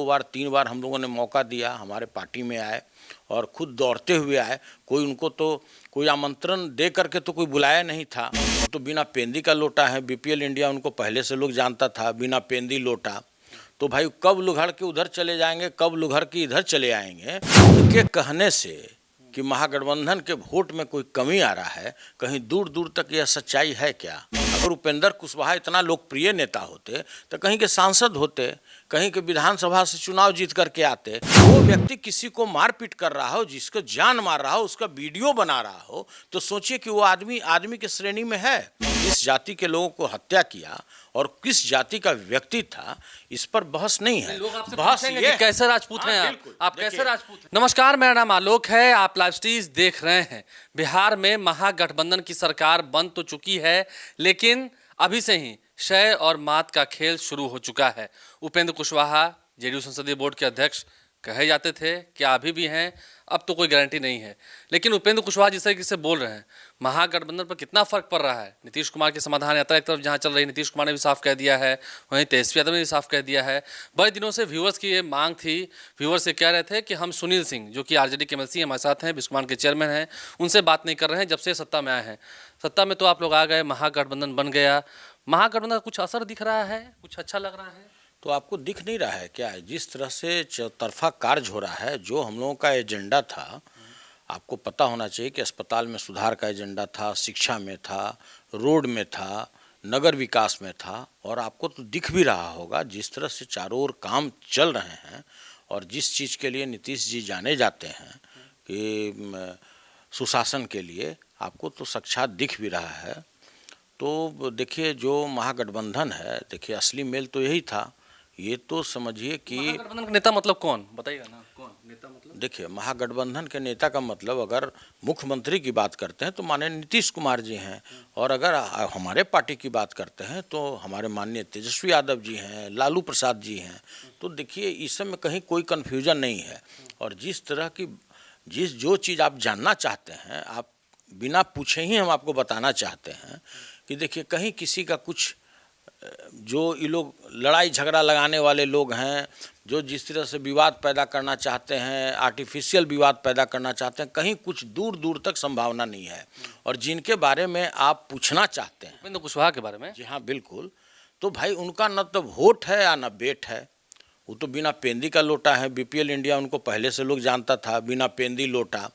2 बार 3 बार हम लोगों ने मौका दिया, हमारे पार्टी में आए और खुद दौड़ते हुए आए। कोई उनको तो कोई आमंत्रण दे करके तो कोई बुलाया नहीं था। वो तो बिना पेंदी का लोटा है, बीपीएल इंडिया उनको पहले से लोग जानता था, बिना पेंदी लोटा। तो भाई कब लुघड़ के उधर चले जाएंगे, कब लुघड़ के इधर चले आएंगे, उनके कहने से कि महागठबंधन के वोट में कोई कमी आ रहा है, कहीं दूर दूर तक यह सच्चाई है क्या? अगर उपेंद्र कुशवाहा इतना लोकप्रिय नेता होते तो कहीं के सांसद होते, कहीं के विधानसभा से चुनाव जीत करके आते। वो व्यक्ति किसी को मारपीट कर रहा हो, जिसको जान मार रहा हो, उसका वीडियो बना रहा हो, तो सोचिए कि वो आदमी के श्रेणी में है। किस जाति के लोगों को हत्या किया और किस जाति का व्यक्ति था, इस पर बहस नहीं है। लोग आपसे बहस पूछेंगे ये कि कैसे राजपूत हैं आप कैसे देखिए, राजपूत हैं? नमस्कार, मेरा नाम आलोक है, आप लाइव स्ट्रीज देख रहे हैं। बिहार में महागठबंधन की सरकार बन तो चुकी है, लेकिन अभी से ही शय और मात का खेल शुरू हो चुका है। उपेंद्र कुशवाहा जेडीयू संसदीय बोर्ड के अध्यक्ष कहे जाते थे, क्या अभी भी हैं? अब तो कोई गारंटी नहीं है। लेकिन उपेंद्र कुशवाहा जिस तरीके से बोल रहे हैं, महागठबंधन पर कितना फर्क पड़ रहा है। नीतीश कुमार की समाधान यात्रा एक तरफ जहां चल रही, नीतीश कुमार ने भी साफ कह दिया है, वहीं तेजस्वी यादव ने भी साफ कह दिया है। बड़े दिनों से व्यूअर्स की ये मांग थी, व्यूअर्स ये कह रहे थे कि हम सुनील सिंह जो कि आरजेडी के एमएलसी हमारे साथ हैं, बिस्कुमान के चेयरमैन हैं, उनसे बात नहीं कर रहे हैं जब से सत्ता में आए हैं। सत्ता में तो आप लोग आ गए, महागठबंधन बन गया, महागठबंधन का कुछ असर दिख रहा है, कुछ अच्छा लग रहा है? तो आपको दिख नहीं रहा है क्या? जिस तरह से चौतरफा कार्य हो रहा है, जो हम लोगों का एजेंडा था, आपको पता होना चाहिए कि अस्पताल में सुधार का एजेंडा था, शिक्षा में था, रोड में था, नगर विकास में था, और आपको तो दिख भी रहा होगा जिस तरह से चारों ओर काम चल रहे हैं। और जिस चीज़ के लिए नीतीश जी जाने जाते हैं कि सुशासन के लिए, आपको तो साक्षात दिख भी रहा है। तो देखिए, जो महागठबंधन है, देखिए असली मेल तो यही था। ये तो समझिए कि महागठबंधन का नेता मतलब कौन, बताइएगा ना, कौन नेता मतलब? देखिए, महागठबंधन के नेता का मतलब, अगर मुख्यमंत्री की बात करते हैं तो माननीय नीतीश कुमार जी हैं, और अगर हमारे पार्टी की बात करते हैं तो हमारे माननीय तेजस्वी यादव जी हैं, लालू प्रसाद जी हैं। तो देखिए, इस सब में कहीं कोई कन्फ्यूजन नहीं है। और जिस तरह की जो चीज़ आप जानना चाहते हैं, आप बिना पूछे ही हम आपको बताना चाहते हैं कि देखिए, कहीं किसी का कुछ, जो ये लोग लड़ाई झगड़ा लगाने वाले लोग हैं, जो जिस तरह से विवाद पैदा करना चाहते हैं, आर्टिफिशियल विवाद पैदा करना चाहते हैं, कहीं कुछ दूर दूर तक संभावना नहीं है। और जिनके बारे में आप पूछना चाहते हैं, उपेंद्र कुशवाहा के बारे में, जी हाँ बिल्कुल, तो भाई उनका न तो वोट है या न बेट है। वो तो बिना पेंदी का लोटा है, बीपीएल इंडिया उनको पहले से लोग जानता था, बिना पेंदी लोटा।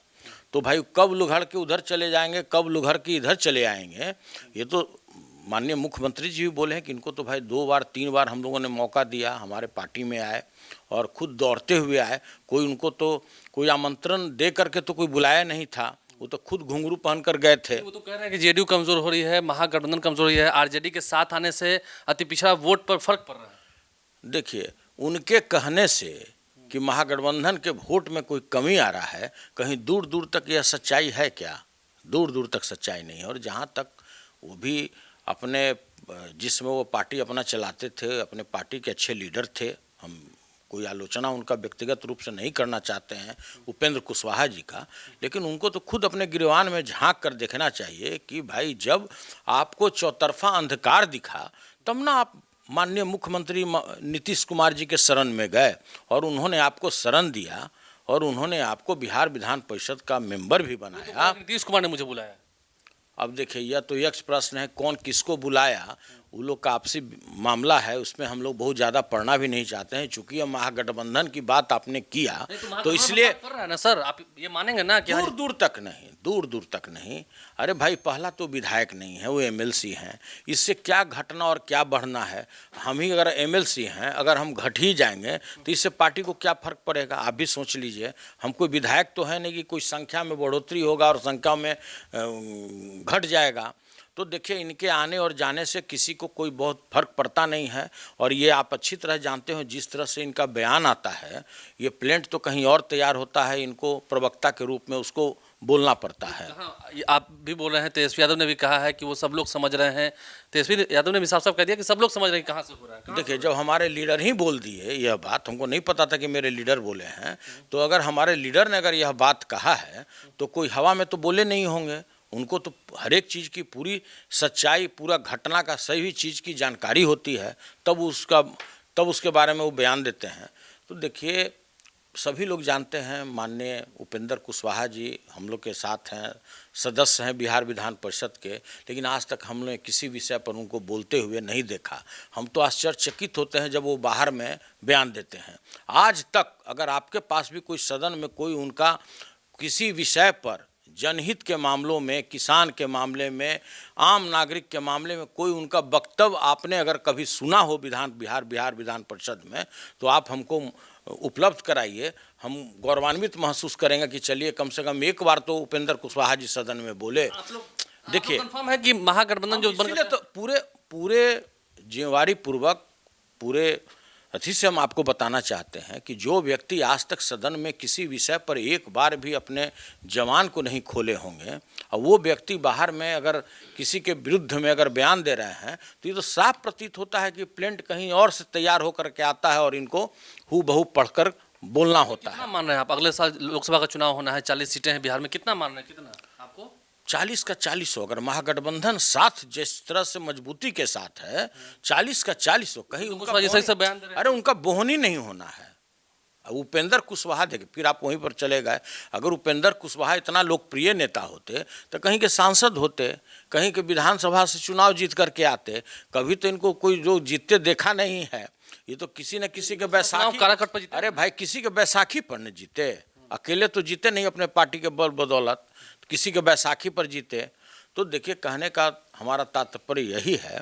तो भाई कब लुघड़ के उधर चले जाएंगे, कब लुघड़ के इधर चले आएंगे, ये तो माननीय मुख्यमंत्री जी भी बोले हैं कि इनको तो भाई 2 बार 3 बार हम लोगों ने मौका दिया, हमारे पार्टी में आए और खुद दौड़ते हुए आए। कोई उनको तो कोई आमंत्रण दे करके तो कोई बुलाया नहीं था, वो तो खुद घुंघरू पहन कर गए थे। वो तो कह रहे हैं कि जेडीयू कमजोर हो रही है, महागठबंधन कमजोर हो रही है, आरजेडी के साथ आने से अति पिछड़ा वोट पर फर्क पड़ रहा है। देखिए, उनके कहने से कि महागठबंधन के वोट में कोई कमी आ रहा है, कहीं दूर दूर तक यह सच्चाई है क्या? दूर दूर तक सच्चाई नहीं है। और जहाँ तक वो भी अपने, जिसमें वो पार्टी अपना चलाते थे, अपने पार्टी के अच्छे लीडर थे, हम कोई आलोचना उनका व्यक्तिगत रूप से नहीं करना चाहते हैं उपेंद्र कुशवाहा जी का, लेकिन उनको तो खुद अपने गिरवान में झांक कर देखना चाहिए कि भाई जब आपको चौतरफा अंधकार दिखा, तब ना आप माननीय मुख्यमंत्री नीतीश कुमार जी के शरण में गए और उन्होंने आपको शरण दिया और उन्होंने आपको बिहार विधान परिषद का मेंबर भी बनाया। नीतीश कुमार ने मुझे बुलाया। अब देखिए, यह तो यक्ष प्रश्न है, कौन किसको बुलाया, वो लोग का आपसी मामला है, उसमें हम लोग बहुत ज़्यादा पढ़ना भी नहीं चाहते हैं। चूंकि हम महागठबंधन की बात आपने किया तो इसलिए कर रहा है ना सर, आप ये मानेंगे ना कि दूर दूर तक नहीं, दूर दूर तक नहीं। अरे भाई, पहला तो विधायक नहीं है, वो एमएलसी हैं, इससे क्या घटना और क्या बढ़ना है? हम ही अगर एमएलसी हैं, अगर हम घट ही जाएंगे तो इससे पार्टी को क्या फर्क पड़ेगा? आप भी सोच लीजिए। हम कोई विधायक तो है नहीं कि कोई संख्या में बढ़ोतरी होगा और संख्या में घट जाएगा। तो देखिए, इनके आने और जाने से किसी को कोई बहुत फर्क पड़ता नहीं है। और ये आप अच्छी तरह जानते हो, जिस तरह से इनका बयान आता है, ये प्लेंट तो कहीं और तैयार होता है, इनको प्रवक्ता के रूप में उसको बोलना पड़ता है। आप भी बोल रहे हैं, तेजस्वी यादव ने भी कहा है कि वो सब लोग समझ रहे हैं, तेजस्वी यादव ने भी साफ साफ कह दिया कि सब लोग समझ रहे हैं कहाँ से हो रहा है। देखिए, जब हमारे लीडर ही बोल दिए यह बात, हमको नहीं पता था कि मेरे लीडर बोले हैं, तो अगर हमारे लीडर ने अगर यह बात कहा है तो कोई हवा में तो बोले नहीं होंगे। उनको तो हर एक चीज़ की पूरी सच्चाई, पूरा घटना का सही चीज़ की जानकारी होती है, तब उसके बारे में वो बयान देते हैं। तो देखिए, सभी लोग जानते हैं माननीय उपेंद्र कुशवाहा जी हम लोग के साथ हैं, सदस्य हैं बिहार विधान परिषद के, लेकिन आज तक हमने किसी विषय पर उनको बोलते हुए नहीं देखा। हम तो आश्चर्यचकित होते हैं जब वो बाहर में बयान देते हैं। आज तक अगर आपके पास भी कोई सदन में कोई उनका किसी विषय पर, जनहित के मामलों में, किसान के मामले में, आम नागरिक के मामले में कोई उनका वक्तव्य आपने अगर कभी सुना हो बिहार विधान परिषद में, तो आप हमको उपलब्ध कराइए। हम गौरवान्वित महसूस करेंगे कि चलिए कम से कम एक बार तो उपेंद्र कुशवाहा जी सदन में बोले। देखिए, कंफर्म है कि महागठबंधन जो इसलिए तो पूरे जिम्मेवारी पूर्वक पूरे अथी से हम आपको बताना चाहते हैं कि जो व्यक्ति आज तक सदन में किसी विषय पर एक बार भी अपने जवान को नहीं खोले होंगे, और वो व्यक्ति बाहर में अगर किसी के विरुद्ध में अगर बयान दे रहे हैं, तो ये तो साफ प्रतीत होता है कि प्लेंट कहीं और से तैयार होकर के आता है और इनको हूबहू पढ़कर बोलना होता है। कितना मान रहे हैं आप? अगले साल लोकसभा का चुनाव होना है, 40 सीटें हैं बिहार में, कितना मान रहे हैं? कितना आपको? 40 का 40 हो। अगर महागठबंधन साथ जिस तरह से मजबूती के साथ है, 40 का 40 हो। कहीं उनका सही से बयान दे रहे हैं। अरे उनका बोहनी नहीं होना है। उपेंद्र कुशवाहा, देखिए फिर आप वहीं पर चले गए। अगर उपेंद्र कुशवाहा इतना लोकप्रिय नेता होते तो कहीं के सांसद होते, कहीं के विधानसभा से चुनाव जीत करके आते। कभी तो इनको कोई जो जीतते देखा नहीं है। ये तो किसी न किसी के बैसाखी, अरे भाई किसी के बैसाखी पर न जीते, अकेले तो जीते नहीं अपने पार्टी के बल बदौलत, किसी के बैसाखी पर जीते। तो देखिए, कहने का हमारा तात्पर्य यही है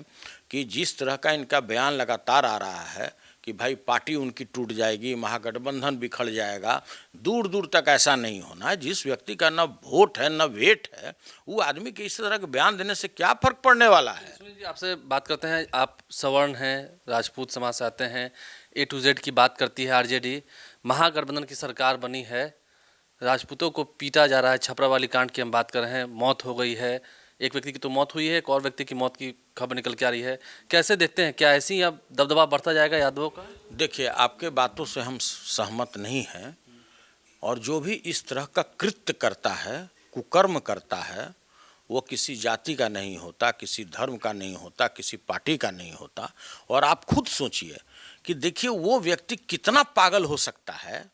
कि जिस तरह का इनका बयान लगातार आ रहा है कि भाई पार्टी उनकी टूट जाएगी, महागठबंधन बिखर जाएगा, दूर दूर तक ऐसा नहीं होना है। जिस व्यक्ति का न वोट है न वेट है, वो आदमी के इस तरह के बयान देने से क्या फर्क पड़ने वाला है। सुनील जी, आपसे बात करते हैं। आप सवर्ण हैं, राजपूत समाज से आते हैं, A to Z की बात करती है आरजेडी। महागठबंधन की सरकार बनी है, राजपूतों को पीटा जा रहा है, छपरा वाली कांड की हम बात कर रहे हैं, मौत हो गई है, एक व्यक्ति की तो मौत हुई है, एक और व्यक्ति की मौत की खबर निकल के आ रही है। कैसे देखते हैं, क्या ऐसी अब दबदबा बढ़ता जाएगा यादवों का? देखिए, आपके बातों से हम सहमत नहीं हैं, और जो भी इस तरह का कृत्य करता है, कुकर्म करता है, वो किसी जाति का नहीं होता, किसी धर्म का नहीं होता, किसी पार्टी का नहीं होता। और आप खुद सोचिए कि देखिए वो व्यक्ति कितना पागल हो सकता है,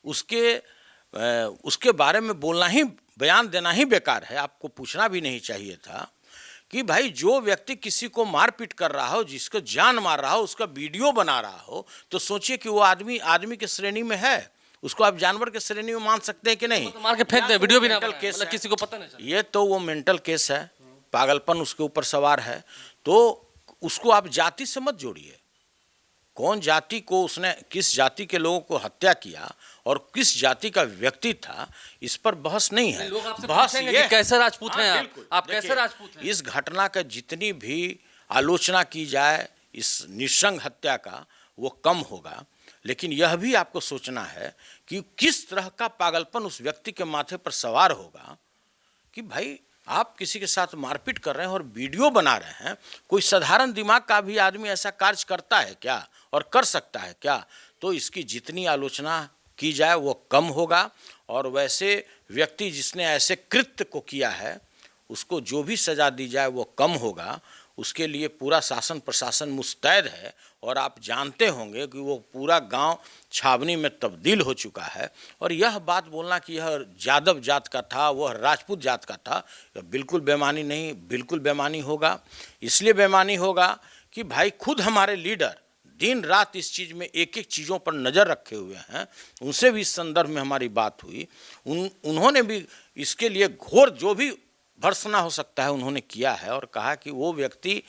उसके बारे में बोलना ही, बयान देना ही बेकार है। आपको पूछना भी नहीं चाहिए था कि भाई जो व्यक्ति किसी को मारपीट कर रहा हो, जिसको जान मार रहा हो, उसका वीडियो बना रहा हो, तो सोचिए कि वो आदमी के श्रेणी में है। उसको आप जानवर के श्रेणी में मान सकते हैं कि नहीं? तो मार के फेंक दे, वीडियो भी ना मेंटल केस मतलब किसी को पता नहीं चला। ये तो वो मेंटल केस है, पागलपन उसके ऊपर सवार है। तो उसको आप जाति से मत जोड़िए। कौन जाति को, उसने किस जाति के लोगों को हत्या किया और किस जाति का व्यक्ति था, इस पर बहस नहीं है। लोग आपसे बहस पूछेंगे ये कि कैसे राजपूत हैं बिल्कुल। आप कैसे देखिए, राजपूत हैं? इस घटना का जितनी भी आलोचना की जाए इस निঃसंग हत्या का, वो कम होगा। लेकिन यह भी आपको सोचना है कि किस तरह का पागलपन उस व्यक्ति के माथे पर सवार होगा कि भाई आप किसी के साथ मारपीट कर रहे हैं और वीडियो बना रहे हैं। कोई साधारण दिमाग का भी आदमी ऐसा कार्य करता है क्या, और कर सकता है क्या? तो इसकी जितनी आलोचना की जाए वो कम होगा। और वैसे व्यक्ति जिसने ऐसे कृत्य को किया है, उसको जो भी सज़ा दी जाए वो कम होगा। उसके लिए पूरा शासन प्रशासन मुस्तैद है। और आप जानते होंगे कि वो पूरा गांव छावनी में तब्दील हो चुका है। और यह बात बोलना कि यह यादव जात का था, वह राजपूत जात का था, यह बिल्कुल बेमानी नहीं, बिल्कुल बेमानी होगा। इसलिए बेमानी होगा कि भाई खुद हमारे लीडर दिन रात इस चीज़ में एक एक चीज़ों पर नज़र रखे हुए हैं। उनसे भी इस संदर्भ में हमारी बात हुई। उन्होंने भी इसके लिए घोर जो भी भर्त्सना हो सकता है उन्होंने किया है, और कहा कि वो व्यक्ति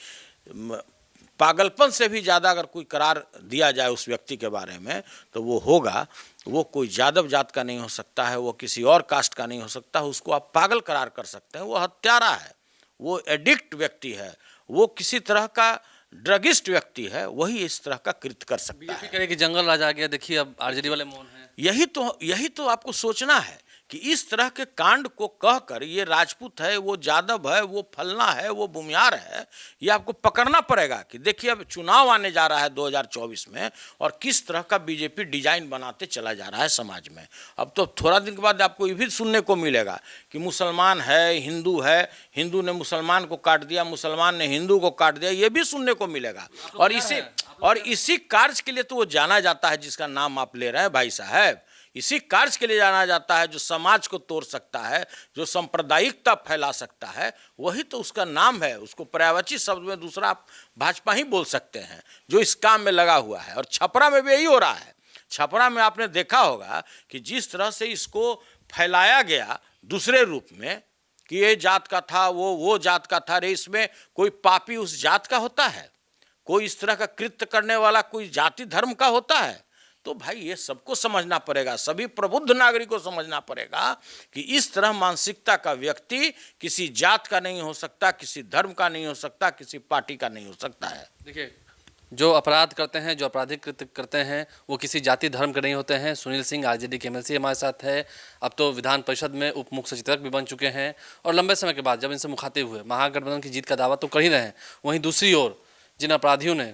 पागलपन से भी ज़्यादा अगर कोई करार दिया जाए उस व्यक्ति के बारे में तो वो होगा। वो कोई यादव जात का नहीं हो सकता है, वो किसी और कास्ट का नहीं हो सकता है। उसको आप पागल करार कर सकते हैं। वो हत्यारा है, वो एडिक्ट व्यक्ति है, वो किसी तरह का ड्रगिस्ट व्यक्ति है, वही इस तरह का कृत्य कर सकता है। बीजेपी कहे कि जंगल राज आ गया, देखिए अब आरजेडी वाले मौन हैं। यही तो आपको सोचना है कि इस तरह के कांड को कहकर ये राजपूत है, वो यादव है, वो फलना है, वो भूमिहार है, ये आपको पकड़ना पड़ेगा कि देखिए अब चुनाव आने जा रहा है 2024 में और किस तरह का बीजेपी डिजाइन बनाते चला जा रहा है समाज में। अब तो थोड़ा दिन के बाद आपको ये भी सुनने को मिलेगा कि मुसलमान है, हिंदू ने मुसलमान को काट दिया, मुसलमान ने हिंदू को काट दिया, ये भी सुनने को मिलेगा। और इसी कार्य के लिए तो वो जाना जाता है जिसका नाम आप ले रहे हैं भाई साहब। इसी कार्य के लिए जाना जाता है जो समाज को तोड़ सकता है, जो सांप्रदायिकता फैला सकता है, वही तो उसका नाम है। उसको पर्यायवाची शब्द में दूसरा आप भाजपा ही बोल सकते हैं, जो इस काम में लगा हुआ है। और छपरा में भी यही हो रहा है। छपरा में आपने देखा होगा कि जिस तरह से इसको फैलाया गया दूसरे रूप में कि ये जात का था, वो जात का था। रे इसमें कोई पापी उस जात का होता है? कोई इस तरह का कृत्य करने वाला कोई जाति धर्म का होता है? तो भाई ये सबको समझना पड़ेगा, सभी प्रबुद्ध नागरिकों को समझना पड़ेगा कि इस तरह मानसिकता का व्यक्ति किसी जात का नहीं हो सकता, किसी धर्म का नहीं हो सकता, किसी पार्टी का नहीं हो सकता है। देखिए, जो अपराध करते हैं, जो आपराधिक कृत्य करते हैं, वो किसी जाति धर्म के नहीं होते हैं। सुनील सिंह आरजेडी के एमएलसी हमारे साथ है, अब तो विधान परिषद में उप मुख्य सचेतक भी बन चुके हैं और लंबे समय के बाद जब इनसे मुखातिब हुए, महागठबंधन की जीत का दावा तो कर ही रहे हैं, वहीं दूसरी ओर जिन अपराधियों ने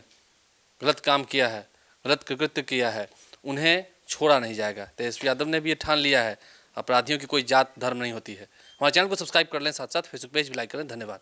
गलत काम किया है, गलत कृत्य किया है, उन्हें छोड़ा नहीं जाएगा। तेजस्वी यादव ने भी ये ठान लिया है, अपराधियों की कोई जात धर्म नहीं होती है। हमारे चैनल को सब्सक्राइब कर लें, साथ साथ फेसबुक पेज भी लाइक करें। धन्यवाद।